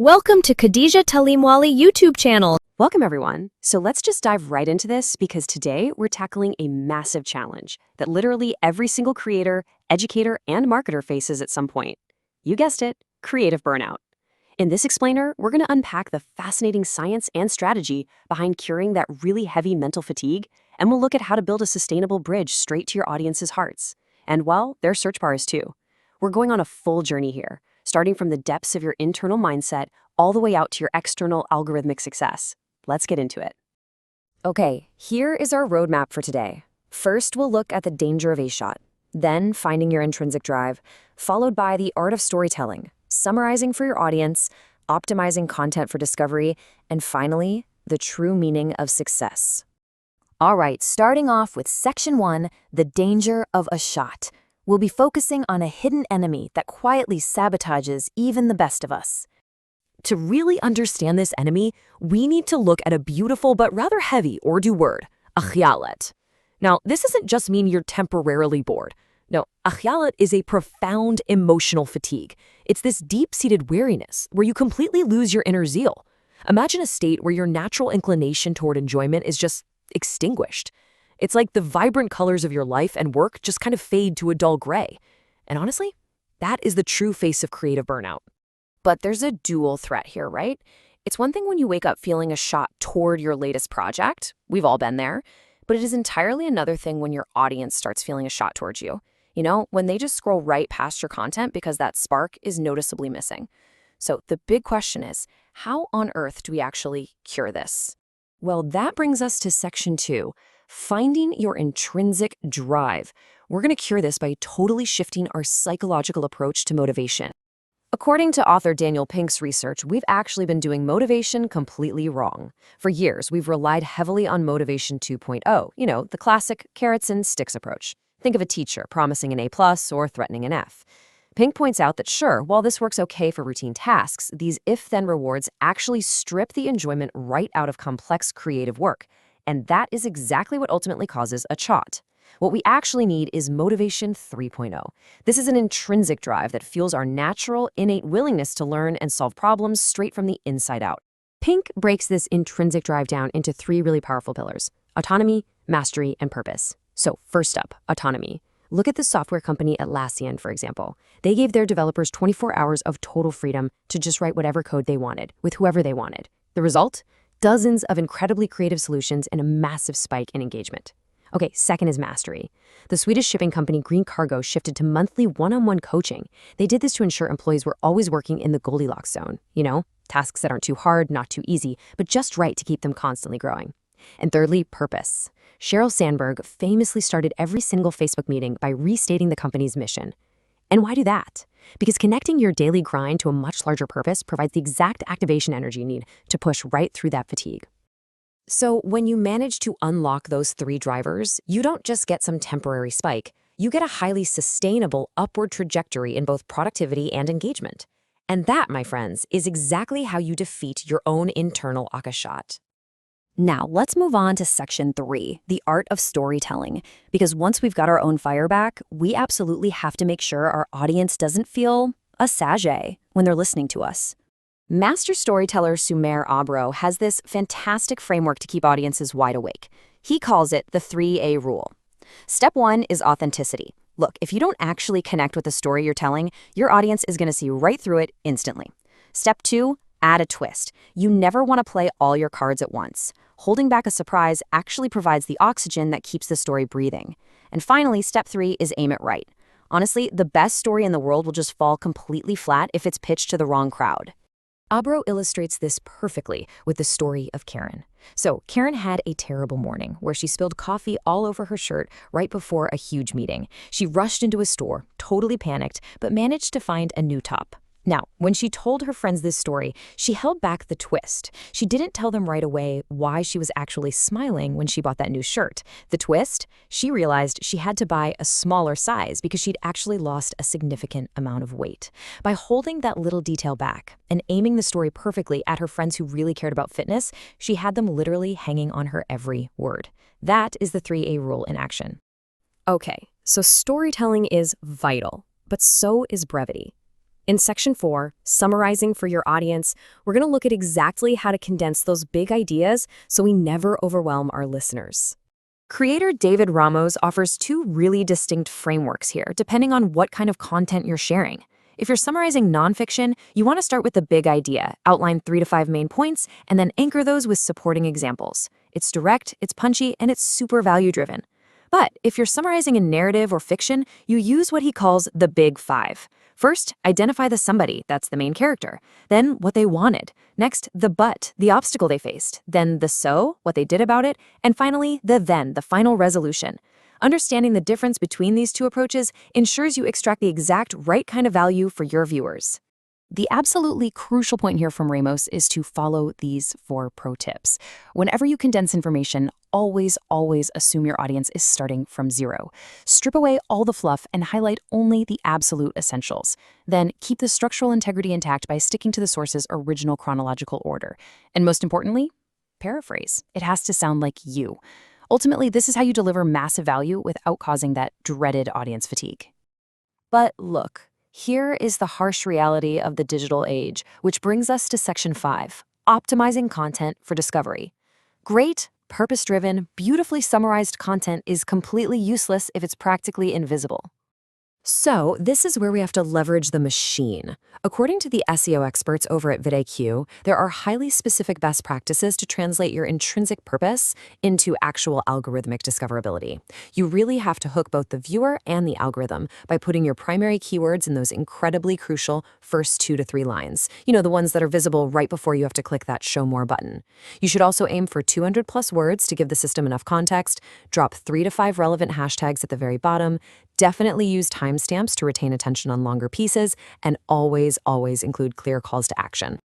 Welcome to Khadija Talimwali YouTube channel. Welcome everyone. So let's just dive right into this because today we're tackling a massive challenge that literally every single creator, educator, and marketer faces at some point. You guessed it, creative burnout. In this explainer, we're going to unpack the fascinating science and strategy behind curing that really heavy mental fatigue, and we'll look at how to build a sustainable bridge straight to your audience's hearts. And well, their search bars too. We're going on a full journey here, starting from the depths of your internal mindset all the way out to your external algorithmic success. Let's get into it. Okay, here is our roadmap for today. First, we'll look at the danger of a shot, then finding your intrinsic drive, followed by the art of storytelling, summarizing for your audience, optimizing content for discovery, and finally, the true meaning of success. All right, starting off with Section 1, the danger of a shot. We'll be focusing on a hidden enemy that quietly sabotages even the best of us. To really understand this enemy, we need to look at a beautiful but rather heavy Urdu word, akhyalat. Now, this doesn't just mean you're temporarily bored. No, akhyalat is a profound emotional fatigue. It's this deep-seated weariness where you completely lose your inner zeal. Imagine a state where your natural inclination toward enjoyment is just extinguished. It's like the vibrant colors of your life and work just kind of fade to a dull gray. And honestly, that is the true face of creative burnout. But there's a dual threat here, right? It's one thing when you wake up feeling a shot toward your latest project. We've all been there. But it is entirely another thing when your audience starts feeling a shot towards you. You know, when they just scroll right past your content because that spark is noticeably missing. So the big question is, how on earth do we actually cure this? Well, that brings us to Section 2, finding your intrinsic drive. We're going to cure this by totally shifting our psychological approach to motivation. According to author Daniel Pink's research, we've actually been doing motivation completely wrong. For years, we've relied heavily on motivation 2.0, the classic carrots and sticks approach. Think of a teacher promising an A+ or threatening an F. Pink points out that sure, while this works okay for routine tasks, these if-then rewards actually strip the enjoyment right out of complex creative work. And that is exactly what ultimately causes a chot. What we actually need is motivation 3.0. This is an intrinsic drive that fuels our natural, innate willingness to learn and solve problems straight from the inside out. Pink breaks this intrinsic drive down into 3 really powerful pillars: autonomy, mastery, and purpose. So first up, autonomy. Look at the software company Atlassian, for example. They gave their developers 24 hours of total freedom to just write whatever code they wanted, with whoever they wanted. The result? Dozens of incredibly creative solutions and a massive spike in engagement. Okay, second is mastery. The Swedish shipping company Green Cargo shifted to monthly one-on-one coaching. They did this to ensure employees were always working in the Goldilocks zone. Tasks that aren't too hard, not too easy, but just right to keep them constantly growing. And thirdly, purpose. Sheryl Sandberg famously started every single Facebook meeting by restating the company's mission. And why do that? Because connecting your daily grind to a much larger purpose provides the exact activation energy you need to push right through that fatigue. So when you manage to unlock those 3 drivers, you don't just get some temporary spike. You get a highly sustainable upward trajectory in both productivity and engagement. And that, my friends, is exactly how you defeat your own internal akashat. Now, let's move on to Section 3, the art of storytelling. Because once we've got our own fire back, we absolutely have to make sure our audience doesn't feel assagé when they're listening to us. Master storyteller Sumer Abro has this fantastic framework to keep audiences wide awake. He calls it the 3A rule. Step 1 is authenticity. Look, if you don't actually connect with the story you're telling, your audience is going to see right through it instantly. Step 2, add a twist. You never want to play all your cards at once. Holding back a surprise actually provides the oxygen that keeps the story breathing. And finally, step 3 is aim it right. Honestly, the best story in the world will just fall completely flat if it's pitched to the wrong crowd. Abro illustrates this perfectly with the story of Karen. So Karen had a terrible morning where she spilled coffee all over her shirt right before a huge meeting. She rushed into a store, totally panicked, but managed to find a new top. Now, when she told her friends this story, she held back the twist. She didn't tell them right away why she was actually smiling when she bought that new shirt. The twist? She realized she had to buy a smaller size because she'd actually lost a significant amount of weight. By holding that little detail back and aiming the story perfectly at her friends who really cared about fitness, she had them literally hanging on her every word. That is the 3A rule in action. Okay, so storytelling is vital, but so is brevity. In Section 4, Summarizing for Your Audience, we're going to look at exactly how to condense those big ideas so we never overwhelm our listeners. Creator David Ramos offers two really distinct frameworks here, depending on what kind of content you're sharing. If you're summarizing nonfiction, you want to start with the big idea, outline 3 to 5 main points, and then anchor those with supporting examples. It's direct, it's punchy, and it's super value-driven. But if you're summarizing a narrative or fiction, you use what he calls the Big Five. First, identify the somebody, that's the main character. Then, what they wanted. Next, the but, the obstacle they faced. Then the so, what they did about it. And finally, the then, the final resolution. Understanding the difference between these two approaches ensures you extract the exact right kind of value for your viewers. The absolutely crucial point here from Ramos is to follow these 4 pro tips. Whenever you condense information, always assume your audience is starting from zero. Strip away all the fluff and highlight only the absolute essentials. Then keep the structural integrity intact by sticking to the source's original chronological order. And most importantly, paraphrase. It has to sound like you. Ultimately, this is how you deliver massive value without causing that dreaded audience fatigue. But look. Here is the harsh reality of the digital age, which brings us to Section 5, Optimizing Content for Discovery. Great, purpose-driven, beautifully summarized content is completely useless if it's practically invisible. So, this is where we have to leverage the machine. According to the SEO experts over at vidIQ, there are highly specific best practices to translate your intrinsic purpose into actual algorithmic discoverability. You really have to hook both the viewer and the algorithm by putting your primary keywords in those incredibly crucial first 2 to 3 lines. You know, the ones that are visible right before you have to click that Show More button. You should also aim for 200 plus words to give the system enough context, drop 3 to 5 relevant hashtags at the very bottom, definitely use timestamps to retain attention on longer pieces, and always include clear calls to action.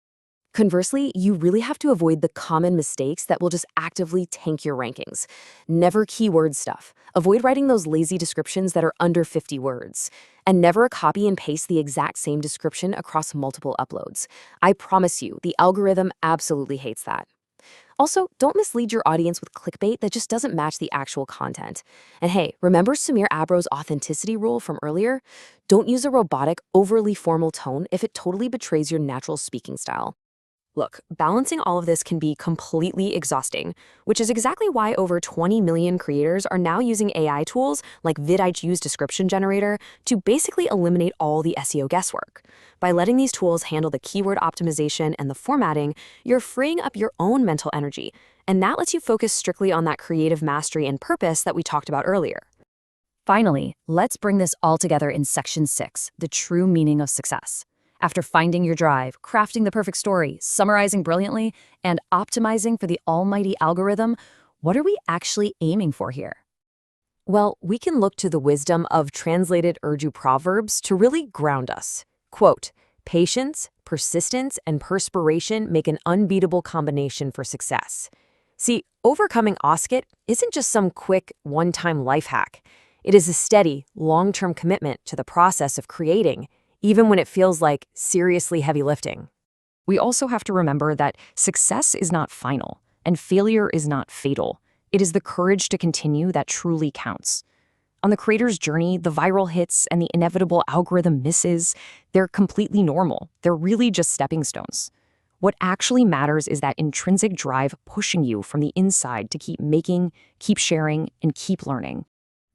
Conversely, you really have to avoid the common mistakes that will just actively tank your rankings. Never keyword stuff. Avoid writing those lazy descriptions that are under 50 words. And never copy and paste the exact same description across multiple uploads. I promise you, the algorithm absolutely hates that. Also, don't mislead your audience with clickbait that just doesn't match the actual content. And hey, remember Samir Abro's authenticity rule from earlier? Don't use a robotic, overly formal tone if it totally betrays your natural speaking style. Look, balancing all of this can be completely exhausting, which is exactly why over 20 million creators are now using AI tools like vidIQ's description generator to basically eliminate all the SEO guesswork. By letting these tools handle the keyword optimization and the formatting, you're freeing up your own mental energy, and that lets you focus strictly on that creative mastery and purpose that we talked about earlier. Finally, let's bring this all together in Section 6, the true meaning of success. After finding your drive, crafting the perfect story, summarizing brilliantly, and optimizing for the almighty algorithm, what are we actually aiming for here? Well, we can look to the wisdom of translated Urdu proverbs to really ground us. Quote, patience, persistence, and perspiration make an unbeatable combination for success. See, overcoming OSCIT isn't just some quick, one-time life hack. It is a steady, long-term commitment to the process of creating, even when it feels like seriously heavy lifting. We also have to remember that success is not final, and failure is not fatal. It is the courage to continue that truly counts. On the creator's journey, the viral hits and the inevitable algorithm misses, they're completely normal. They're really just stepping stones. What actually matters is that intrinsic drive pushing you from the inside to keep making, keep sharing, and keep learning.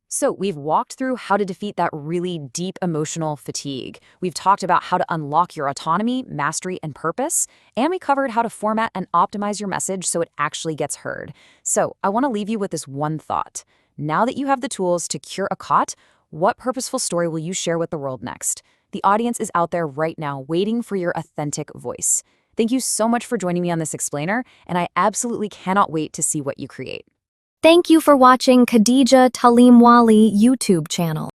So we've walked through how to defeat that really deep emotional fatigue. We've talked about how to unlock your autonomy, mastery, and purpose. And we covered how to format and optimize your message so it actually gets heard. So I want to leave you with this one thought. Now that you have the tools to cure a cot, what purposeful story will you share with the world next? The audience is out there right now waiting for your authentic voice. Thank you so much for joining me on this explainer, and I absolutely cannot wait to see what you create. Thank you for watching Khadija Talimwali YouTube channel.